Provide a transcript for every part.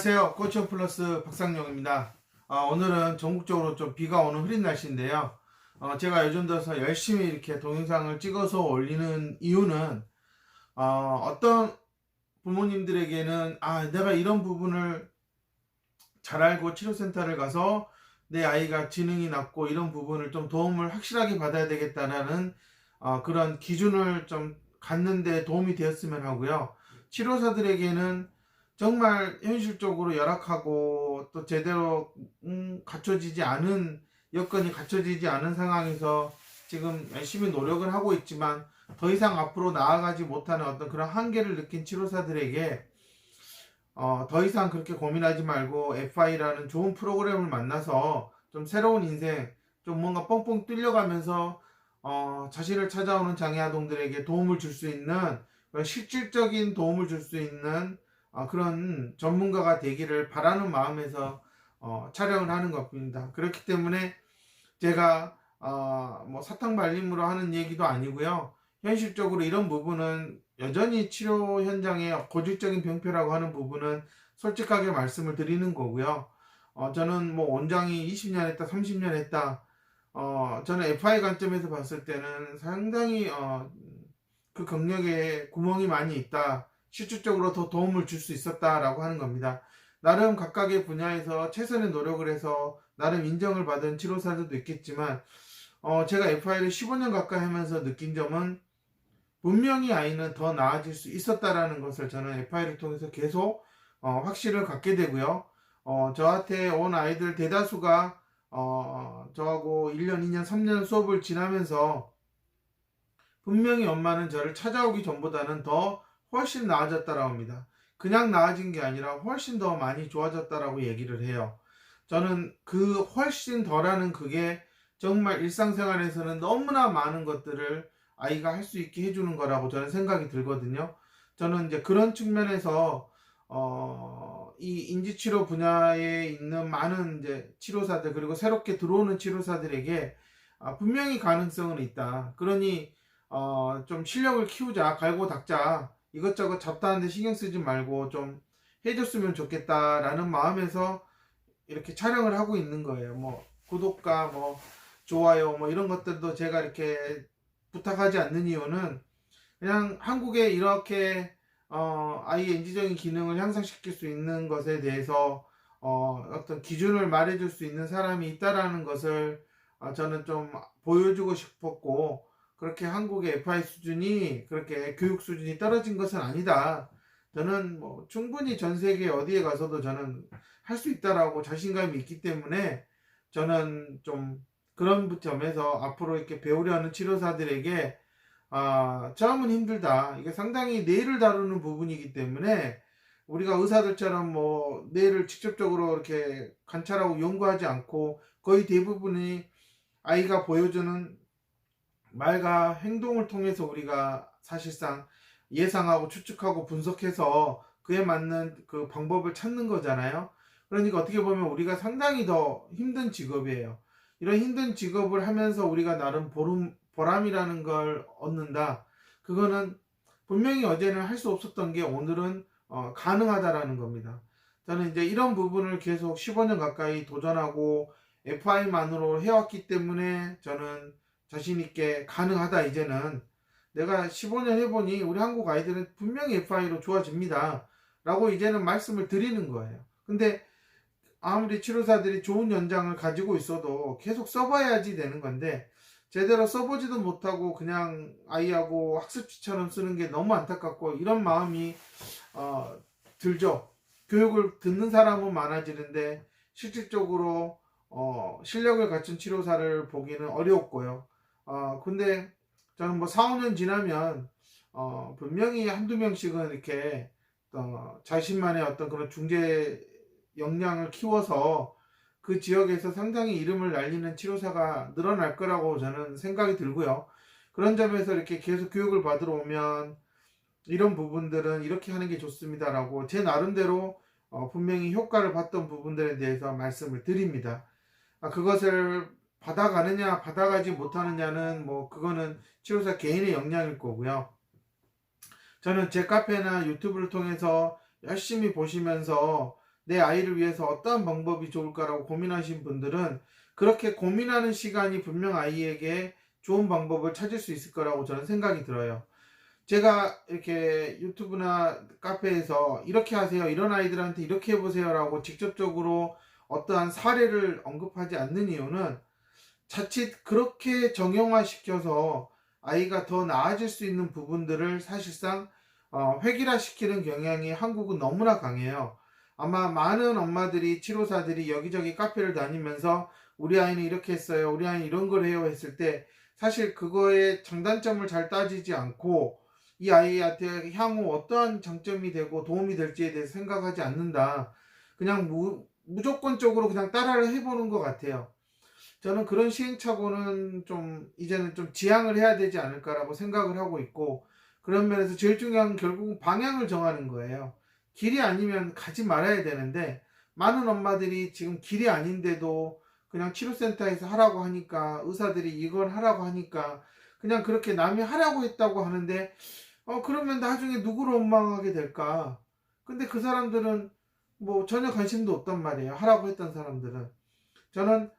안녕하세요. 코치원 플러스 박상영입니다. 오늘은 전국적으로 좀 비가 오는 흐린 날씨인데요. 제가 요즘 들어서 열심히 이렇게 동영상을 찍어서 올리는 이유는 어떤 부모님들에게는 내가 이런 부분을 잘 알고 치료센터를 가서 내 아이가 지능이 낮고 이런 부분을 좀 도움을 확실하게 받아야 되겠다라는 그런 기준을 좀 갖는 데 도움이 되었으면 하고요. 치료사들에게는 정말 현실적으로 열악하고 또 제대로 갖춰지지 않은 여건이 갖춰지지 않은 상황에서 지금 열심히 노력을 하고 있지만 더 이상 앞으로 나아가지 못하는 어떤 그런 한계를 느낀 치료사들에게 더 이상 그렇게 고민하지 말고 FI라는 좋은 프로그램을 만나서 좀 새로운 인생, 좀 뭔가 뻥뻥 뚫려가면서 자신을 찾아오는 장애아동들에게 도움을 줄 수 있는 실질적인 도움을 줄 수 있는 그런 전문가가 되기를 바라는 마음에서 촬영을 하는 겁니다. 그렇기 때문에 제가 뭐 사탕 발림으로 하는 얘기도 아니고요. 현실적으로 이런 부분은 여전히 치료 현장의 고질적인 병폐라고 하는 부분은 솔직하게 말씀을 드리는 거고요. 저는 뭐 원장이 20년 했다, 30년 했다. 저는 FI 관점에서 봤을 때는 상당히 그 경력에 구멍이 많이 있다. 실질적으로 더 도움을 줄 수 있었다라고 하는 겁니다. 나름 각각의 분야에서 최선의 노력을 해서 나름 인정을 받은 치료사들도 있겠지만 제가 FI를 15년 가까이 하면서 느낀 점은 분명히 아이는 더 나아질 수 있었다라는 것을 저는 FI를 통해서 계속 확신을 갖게 되고요. 저한테 온 아이들 대다수가 저하고 1년, 2년, 3년 수업을 지나면서 분명히 엄마는 저를 찾아오기 전보다는 더 훨씬 나아졌다라고 합니다. 그냥 나아진 게 아니라 훨씬 더 많이 좋아졌다라고 얘기를 해요. 저는 그 훨씬 더라는 그게 정말 일상생활에서는 너무나 많은 것들을 아이가 할 수 있게 해주는 거라고 저는 생각이 들거든요. 저는 이제 그런 측면에서 이 인지치료 분야에 있는 많은 이제 치료사들 그리고 새롭게 들어오는 치료사들에게 분명히 가능성은 있다. 그러니 좀 실력을 키우자, 갈고 닦자, 이것저것 잡다한데 신경 쓰지 말고 좀 해줬으면 좋겠다라는 마음에서 이렇게 촬영을 하고 있는 거예요. 뭐 구독과 뭐 좋아요 뭐 이런 것들도 제가 이렇게 부탁하지 않는 이유는 그냥 한국에 이렇게 아이의 인지적인 기능을 향상시킬 수 있는 것에 대해서 어떤 기준을 말해줄 수 있는 사람이 있다라는 것을 저는 좀 보여주고 싶었고, 그렇게 한국의 FI 수준이 그렇게 교육 수준이 떨어진 것은 아니다. 저는 뭐 충분히 전 세계 어디에 가서도 저는 할 수 있다라고 자신감이 있기 때문에 저는 좀 그런 점에서 앞으로 이렇게 배우려는 치료사들에게 처음은 힘들다. 이게 상당히 뇌를 다루는 부분이기 때문에 우리가 의사들처럼 뭐 뇌를 직접적으로 이렇게 관찰하고 연구하지 않고 거의 대부분이 아이가 보여주는 말과 행동을 통해서 우리가 사실상 예상하고 추측하고 분석해서 그에 맞는 그 방법을 찾는 거잖아요. 그러니까 어떻게 보면 우리가 상당히 더 힘든 직업이에요. 이런 힘든 직업을 하면서 우리가 나름 보람이라는 걸 얻는다. 그거는 분명히 어제는 할 수 없었던 게 오늘은 가능하다라는 겁니다. 저는 이제 이런 부분을 계속 15년 가까이 도전하고 FI만으로 해왔기 때문에 저는 자신있게 가능하다. 이제는 내가 15년 해보니 우리 한국 아이들은 분명히 FI로 좋아집니다 라고 이제는 말씀을 드리는 거예요. 근데 아무리 치료사들이 좋은 연장을 가지고 있어도 계속 써봐야지 되는 건데 제대로 써보지도 못하고 그냥 아이하고 학습지처럼 쓰는 게 너무 안타깝고 이런 마음이 들죠. 교육을 듣는 사람은 많아지는데 실질적으로 실력을 갖춘 치료사를 보기는 어려웠고요. 근데 저는 뭐 4, 5년 지나면 분명히 한두 명씩은 이렇게 자신만의 어떤 그런 중재 역량을 키워서 그 지역에서 상당히 이름을 날리는 치료사가 늘어날 거라고 저는 생각이 들고요. 그런 점에서 이렇게 계속 교육을 받으러 오면 이런 부분들은 이렇게 하는 게 좋습니다라고 제 나름대로 분명히 효과를 봤던 부분들에 대해서 말씀을 드립니다. 그것을 받아가느냐 받아가지 못하느냐는 뭐 그거는 치료사 개인의 역량일 거고요. 저는 제 카페나 유튜브를 통해서 열심히 보시면서 내 아이를 위해서 어떠한 방법이 좋을까라고 고민하신 분들은 그렇게 고민하는 시간이 분명 아이에게 좋은 방법을 찾을 수 있을 거라고 저는 생각이 들어요. 제가 이렇게 유튜브나 카페에서 이렇게 하세요, 이런 아이들한테 이렇게 해보세요 라고 직접적으로 어떠한 사례를 언급하지 않는 이유는 자칫 그렇게 정형화시켜서 아이가 더 나아질 수 있는 부분들을 사실상 획일화시키는 경향이 한국은 너무나 강해요. 아마 많은 엄마들이, 치료사들이 여기저기 카페를 다니면서 우리 아이는 이렇게 했어요, 우리 아이는 이런 걸 해요 했을 때 사실 그거의 장단점을 잘 따지지 않고 이 아이한테 향후 어떠한 장점이 되고 도움이 될지에 대해서 생각하지 않는다. 그냥 무조건적으로 그냥 따라를 해보는 것 같아요. 저는 그런 시행착오는 좀 이제는 좀 지양을 해야 되지 않을까라고 생각을 하고 있고, 그런 면에서 제일 중요한 건 결국은 방향을 정하는 거예요. 길이 아니면 가지 말아야 되는데 많은 엄마들이 지금 길이 아닌데도 그냥 치료센터에서 하라고 하니까, 의사들이 이걸 하라고 하니까 그냥 그렇게 남이 하라고 했다고 하는데 그러면 나중에 누구를 원망하게 될까? 근데 그 사람들은 뭐 전혀 관심도 없단 말이에요. 하라고 했던 사람들은. 저는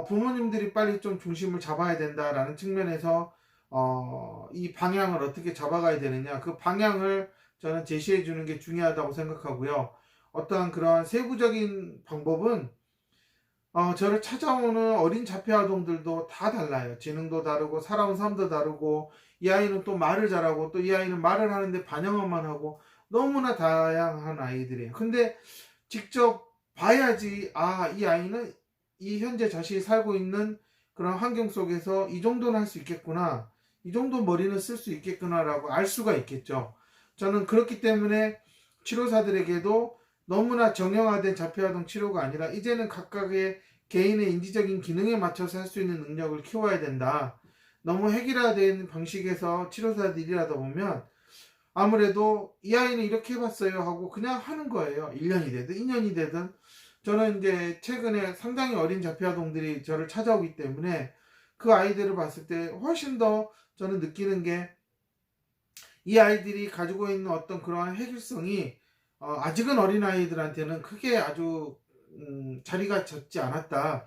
부모님들이 빨리 좀 중심을 잡아야 된다라는 측면에서 이 방향을 어떻게 잡아가야 되느냐, 그 방향을 저는 제시해 주는 게 중요하다고 생각하고요. 어떠한 그러한 세부적인 방법은 저를 찾아오는 어린 자폐 아동들도 다 달라요. 지능도 다르고 살아온 삶도 다르고, 이 아이는 또 말을 잘하고 또 이 아이는 말을 하는데 반영어만 하고 너무나 다양한 아이들이에요. 근데 직접 봐야지 이 아이는 이 현재 자신이 살고 있는 그런 환경 속에서 이 정도는 할 수 있겠구나, 이 정도 머리는 쓸 수 있겠구나라고 알 수가 있겠죠. 저는 그렇기 때문에 치료사들에게도 너무나 정형화된 자폐아동 치료가 아니라 이제는 각각의 개인의 인지적인 기능에 맞춰서 할 수 있는 능력을 키워야 된다. 너무 획일화된 방식에서 치료사들이 일하다 보면 아무래도 이 아이는 이렇게 해봤어요 하고 그냥 하는 거예요. 1년이 되든 2년이 되든. 저는 이제 최근에 상당히 어린 자폐아동들이 저를 찾아오기 때문에 그 아이들을 봤을 때 훨씬 더 저는 느끼는 게, 이 아이들이 가지고 있는 어떤 그러한 해결성이 아직은 어린아이들한테는 크게 아주 자리가 잡지 않았다.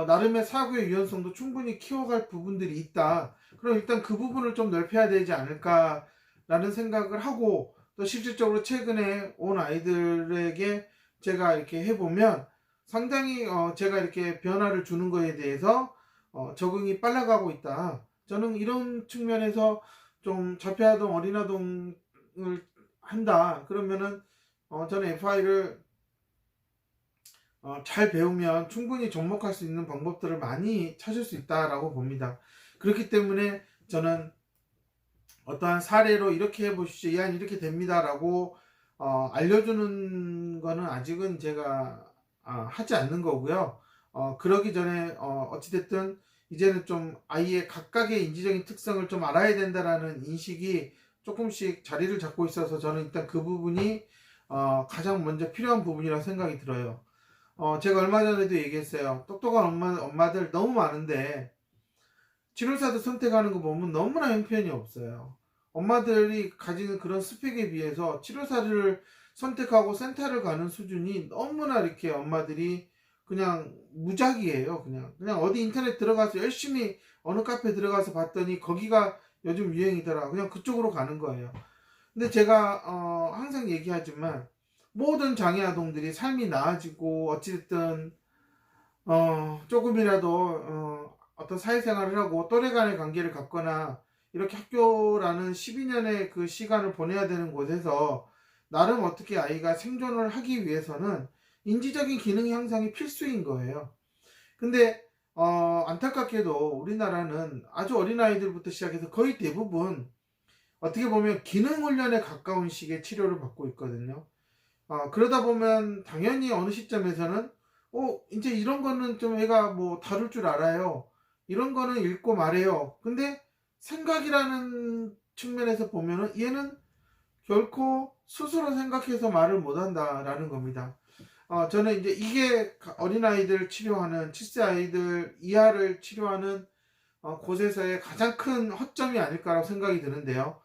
나름의 사고의 유연성도 충분히 키워갈 부분들이 있다. 그럼 일단 그 부분을 좀 넓혀야 되지 않을까라는 생각을 하고, 또 실질적으로 최근에 온 아이들에게 제가 이렇게 해보면 상당히 제가 이렇게 변화를 주는 거에 대해서 적응이 빨라가고 있다. 저는 이런 측면에서 좀 자폐아동, 어린아동을 한다 그러면은 저는 FI를 잘 배우면 충분히 접목할 수 있는 방법들을 많이 찾을 수 있다라고 봅니다. 그렇기 때문에 저는 어떠한 사례로 이렇게 해보십시오, 이 아이는 이렇게 됩니다라고 알려주는 거는 아직은 제가 하지 않는 거고요. 그러기 전에 어찌됐든 이제는 좀 아이의 각각의 인지적인 특성을 좀 알아야 된다라는 인식이 조금씩 자리를 잡고 있어서 저는 일단 그 부분이 가장 먼저 필요한 부분이라고 생각이 들어요. 제가 얼마 전에도 얘기했어요. 똑똑한 엄마들 너무 많은데 치료사도 선택하는 거 보면 너무나 형편이 없어요. 엄마들이 가지는 그런 스펙에 비해서 치료사를 선택하고 센터를 가는 수준이 너무나 이렇게 엄마들이 그냥 무작위예요. 그냥 어디 인터넷 들어가서 열심히 어느 카페 들어가서 봤더니 거기가 요즘 유행이더라, 그냥 그쪽으로 가는 거예요. 근데 제가 항상 얘기하지만 모든 장애 아동들이 삶이 나아지고 어찌됐든 조금이라도 어떤 사회생활을 하고 또래 간의 관계를 갖거나 이렇게 학교라는 12년의 그 시간을 보내야 되는 곳에서 나름 어떻게 아이가 생존을 하기 위해서는 인지적인 기능 향상이 필수인 거예요. 근데 안타깝게도 우리나라는 아주 어린 아이들부터 시작해서 거의 대부분 어떻게 보면 기능 훈련에 가까운 식의 치료를 받고 있거든요. 그러다 보면 당연히 어느 시점에서는 이제 이런 거는 좀 애가 뭐 다룰 줄 알아요, 이런 거는 읽고 말해요. 근데 생각이라는 측면에서 보면은 얘는 결코 스스로 생각해서 말을 못한다라는 겁니다. 저는 이제 이게 어린아이들 치료하는 7세 아이들 이하를 치료하는 곳에서의 가장 큰 허점이 아닐까라고 생각이 드는데요.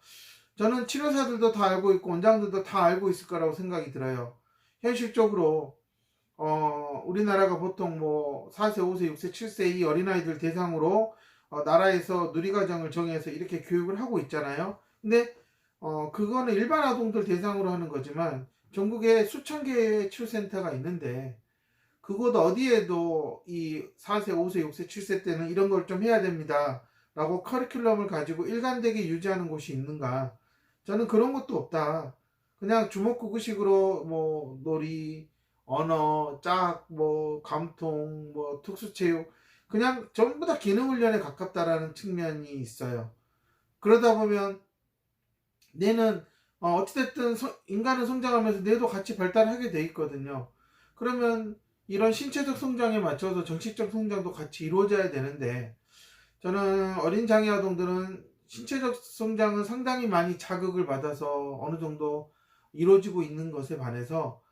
저는 치료사들도 다 알고 있고 원장들도 다 알고 있을 거라고 생각이 들어요. 현실적으로 우리나라가 보통 뭐 4세, 5세, 6세, 7세 이 어린아이들 대상으로 나라에서 누리과정을 정해서 이렇게 교육을 하고 있잖아요. 근데 그거는 일반 아동들 대상으로 하는 거지만 전국에 수천 개의 치료센터가 있는데 그곳 어디에도 이 4세, 5세, 6세, 7세 때는 이런 걸 좀 해야 됩니다 라고 커리큘럼을 가지고 일관되게 유지하는 곳이 있는가? 저는 그런 것도 없다. 그냥 주먹구구식으로 뭐 놀이, 언어, 짝, 뭐 감통, 뭐 특수체육 그냥 전부 다 기능훈련에 가깝다라는 측면이 있어요. 그러다 보면 뇌는 어찌됐든 인간은 성장하면서 뇌도 같이 발달하게 돼 있거든요. 그러면 이런 신체적 성장에 맞춰서 정신적 성장도 같이 이루어져야 되는데 저는 어린 장애 아동들은 신체적 성장은 상당히 많이 자극을 받아서 어느 정도 이루어지고 있는 것에 반해서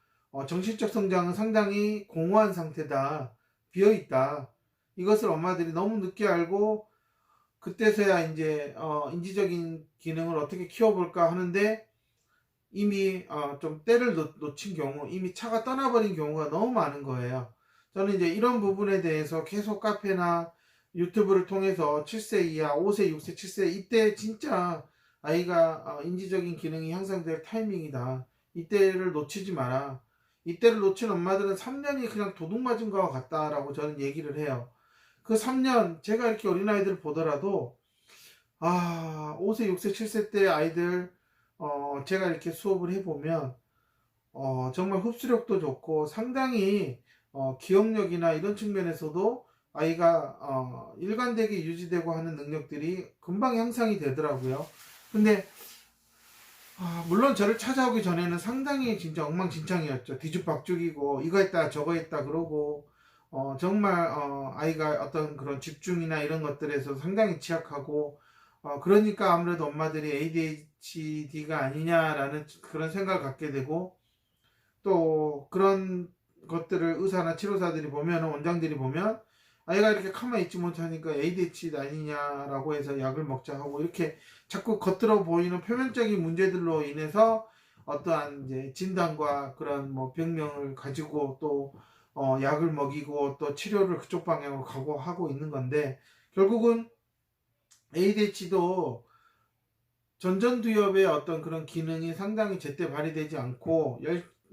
정신적 성장은 상당히 공허한 상태다. 비어있다. 이것을 엄마들이 너무 늦게 알고 그때서야 이제 인지적인 기능을 어떻게 키워볼까 하는데 이미 좀 때를 놓친 경우, 이미 차가 떠나버린 경우가 너무 많은 거예요. 저는 이제 이런 부분에 대해서 계속 카페나 유튜브를 통해서 7세 이하, 5세, 6세, 7세 이때 진짜 아이가 인지적인 기능이 향상될 타이밍이다. 이때를 놓치지 마라. 이때를 놓친 엄마들은 3년이 그냥 도둑 맞은 것과 같다라고 저는 얘기를 해요. 그 3년 제가 이렇게 어린아이들을 보더라도 5세, 6세, 7세 때 아이들 제가 이렇게 수업을 해보면 정말 흡수력도 좋고 상당히 기억력이나 이런 측면에서도 아이가 일관되게 유지되고 하는 능력들이 금방 향상이 되더라고요. 근데 물론 저를 찾아오기 전에는 상당히 진짜 엉망진창이었죠. 뒤죽박죽이고 이거 했다 저거 했다 그러고 정말 아이가 어떤 그런 집중이나 이런 것들에서 상당히 취약하고 그러니까 아무래도 엄마들이 ADHD가 아니냐라는 그런 생각을 갖게 되고 또 그런 것들을 의사나 치료사들이 보면 원장들이 보면 아이가 이렇게 가만히 있지 못하니까 ADHD 아니냐라고 해서 약을 먹자 하고 이렇게 자꾸 겉으로 보이는 표면적인 문제들로 인해서 어떠한 이제 진단과 그런 뭐 병명을 가지고 또 약을 먹이고 또 치료를 그쪽 방향으로 가고 하고 있는 건데 결국은 ADHD도 전전두엽의 어떤 그런 기능이 상당히 제때 발휘되지 않고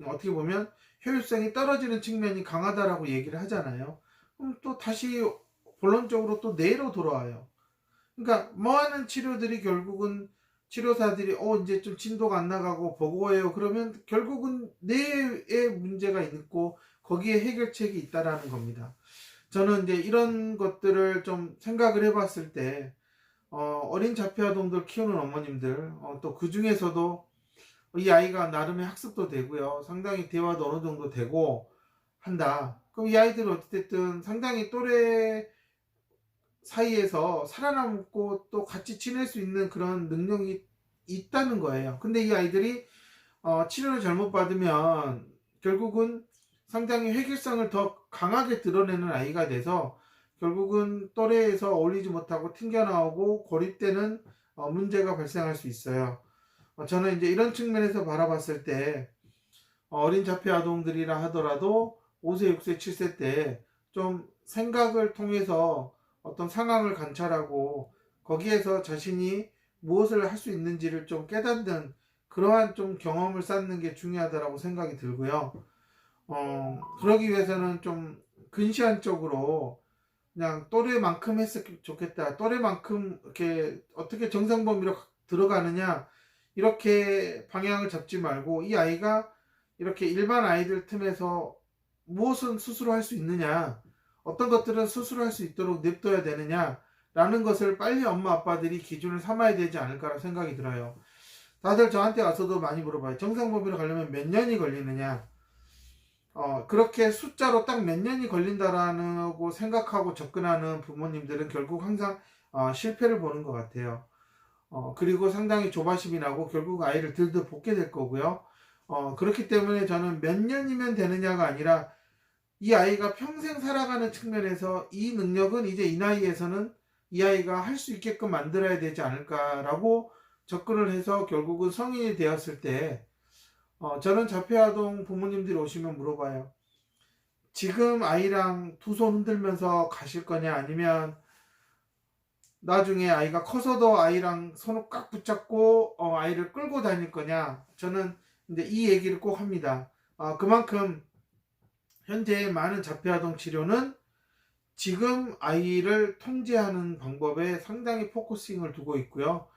어떻게 보면 효율성이 떨어지는 측면이 강하다라고 얘기를 하잖아요. 그럼 또 다시 본론적으로 또 뇌로 돌아와요. 그러니까 뭐하는 치료들이 결국은 치료사들이 이제 좀 진도가 안 나가고 보고해요. 그러면 결국은 뇌에 문제가 있고 거기에 해결책이 있다라는 겁니다. 저는 이제 이런 것들을 좀 생각을 해봤을 때 어린 자폐아동들 키우는 어머님들 또 그 중에서도 이 아이가 나름의 학습도 되고요. 상당히 대화도 어느 정도 되고 한다. 그럼 이 아이들은 어쨌든 상당히 또래 사이에서 살아남고 또 같이 지낼 수 있는 그런 능력이 있다는 거예요. 근데 이 아이들이 치료를 잘못 받으면 결국은 상당히 회귀성을 더 강하게 드러내는 아이가 돼서 결국은 또래에서 어울리지 못하고 튕겨나오고 고립되는 문제가 발생할 수 있어요. 저는 이제 이런 측면에서 바라봤을 때 어린 자폐 아동들이라 하더라도 5세, 6세, 7세 때 좀 생각을 통해서 어떤 상황을 관찰하고 거기에서 자신이 무엇을 할 수 있는지를 좀 깨닫는 그러한 좀 경험을 쌓는 게 중요하다고 생각이 들고요. 그러기 위해서는 좀 근시안적으로 그냥 또래만큼 했으면 좋겠다. 또래만큼 이렇게 어떻게 정상 범위로 들어가느냐 이렇게 방향을 잡지 말고 이 아이가 이렇게 일반 아이들 틈에서 무엇은 스스로 할 수 있느냐 어떤 것들은 스스로 할 수 있도록 냅둬야 되느냐 라는 것을 빨리 엄마 아빠들이 기준을 삼아야 되지 않을까라는 생각이 들어요. 다들 저한테 와서도 많이 물어봐요. 정상 범위로 가려면 몇 년이 걸리느냐. 그렇게 숫자로 딱 몇 년이 걸린다라고 생각하고 접근하는 부모님들은 결국 항상 실패를 보는 것 같아요. 그리고 상당히 조바심이 나고 결국 아이를 들들 볶게 될 거고요. 그렇기 때문에 저는 몇 년이면 되느냐가 아니라 이 아이가 평생 살아가는 측면에서 이 능력은 이제 이 나이에서는 이 아이가 할 수 있게끔 만들어야 되지 않을까라고 접근을 해서 결국은 성인이 되었을 때 저는 자폐아동 부모님들이 오시면 물어봐요. 지금 아이랑 두 손 흔들면서 가실 거냐, 아니면 나중에 아이가 커서도 아이랑 손을 꽉 붙잡고 아이를 끌고 다닐 거냐. 저는 이제 이 얘기를 꼭 합니다. 그만큼 현재 많은 자폐아동 치료는 지금 아이를 통제하는 방법에 상당히 포커싱을 두고 있고요.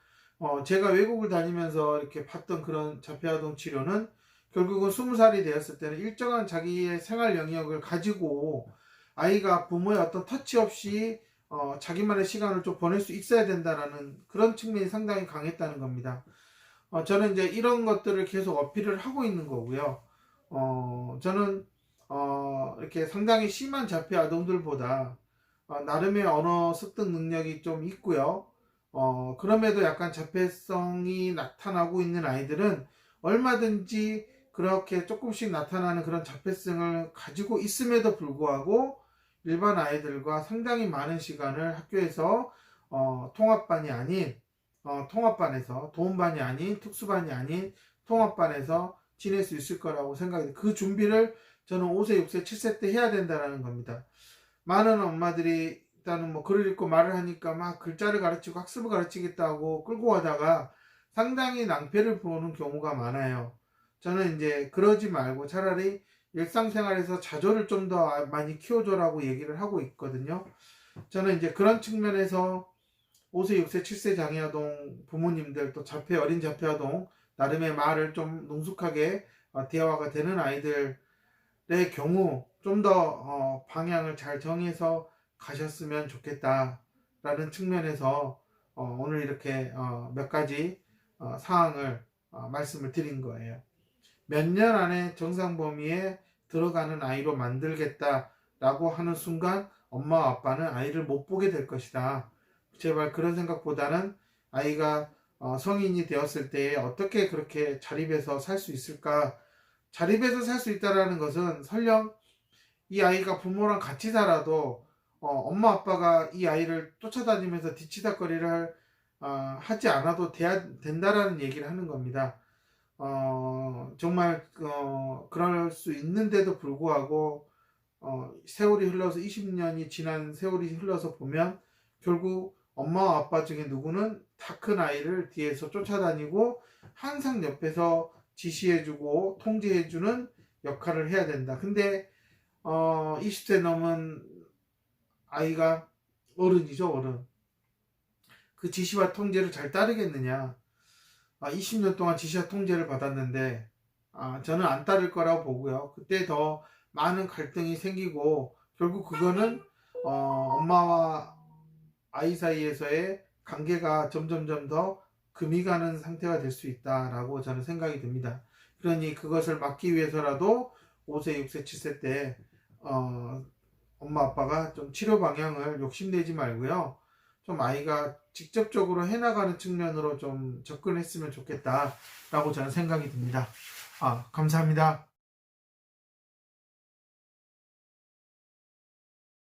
제가 외국을 다니면서 이렇게 봤던 그런 자폐아동 치료는 결국은 20살이 되었을 때는 일정한 자기의 생활 영역을 가지고 아이가 부모의 어떤 터치 없이 자기만의 시간을 좀 보낼 수 있어야 된다라는 그런 측면이 상당히 강했다는 겁니다. 저는 이제 이런 것들을 계속 어필을 하고 있는 거고요. 저는 이렇게 상당히 심한 자폐 아동들보다 나름의 언어 습득 능력이 좀 있고요. 그럼에도 약간 자폐성이 나타나고 있는 아이들은 얼마든지 그렇게 조금씩 나타나는 그런 자폐성을 가지고 있음에도 불구하고 일반 아이들과 상당히 많은 시간을 학교에서 통합반이 아닌 통합반에서 도움반이 아닌 특수반이 아닌 통합반에서 지낼 수 있을 거라고 생각해요. 그 준비를 저는 5세, 6세, 7세 때 해야 된다는 겁니다. 많은 엄마들이 일단은 뭐 글을 읽고 말을 하니까 막 글자를 가르치고 학습을 가르치겠다고 끌고 가다가 상당히 낭패를 보는 경우가 많아요. 저는 이제 그러지 말고 차라리 일상생활에서 자조를 좀 더 많이 키워줘라고 얘기를 하고 있거든요. 저는 이제 그런 측면에서 5세, 6세, 7세 장애아동 부모님들, 또 어린 자폐아동 나름의 말을 좀 능숙하게 대화가 되는 아이들의 경우 좀 더 방향을 잘 정해서 가셨으면 좋겠다라는 측면에서 오늘 이렇게 몇 가지 사항을 말씀을 드린 거예요. 몇 년 안에 정상 범위에 들어가는 아이로 만들겠다라고 하는 순간 엄마와 아빠는 아이를 못 보게 될 것이다. 제발 그런 생각보다는 아이가 성인이 되었을 때 어떻게 그렇게 자립해서 살 수 있을까. 자립해서 살 수 있다는 것은 설령 이 아이가 부모랑 같이 살아도 엄마 아빠가 이 아이를 쫓아다니면서 뒤치다거리를 하지 않아도 된다라는 얘기를 하는 겁니다. 정말 그럴 수 있는데도 불구하고 세월이 흘러서 20년이 지난 세월이 흘러서 보면 결국 엄마와 아빠 중에 누구는 다 큰 아이를 뒤에서 쫓아다니고 항상 옆에서 지시해주고 통제해주는 역할을 해야 된다. 근데 20세 넘은 아이가 어른이죠, 어른. 그 지시와 통제를 잘 따르겠느냐. 20년 동안 지시와 통제를 받았는데 저는 안 따를 거라고 보고요. 그때 더 많은 갈등이 생기고 결국 그거는 엄마와 아이 사이에서의 관계가 점점점 더 금이 가는 상태가 될 수 있다라고 저는 생각이 듭니다. 그러니 그것을 막기 위해서라도 5세, 6세, 7세 때 엄마 아빠가 좀 치료 방향을 욕심내지 말고요. 좀 아이가 직접적으로 해나가는 측면으로 좀 접근했으면 좋겠다라고 저는 생각이 듭니다. 감사합니다.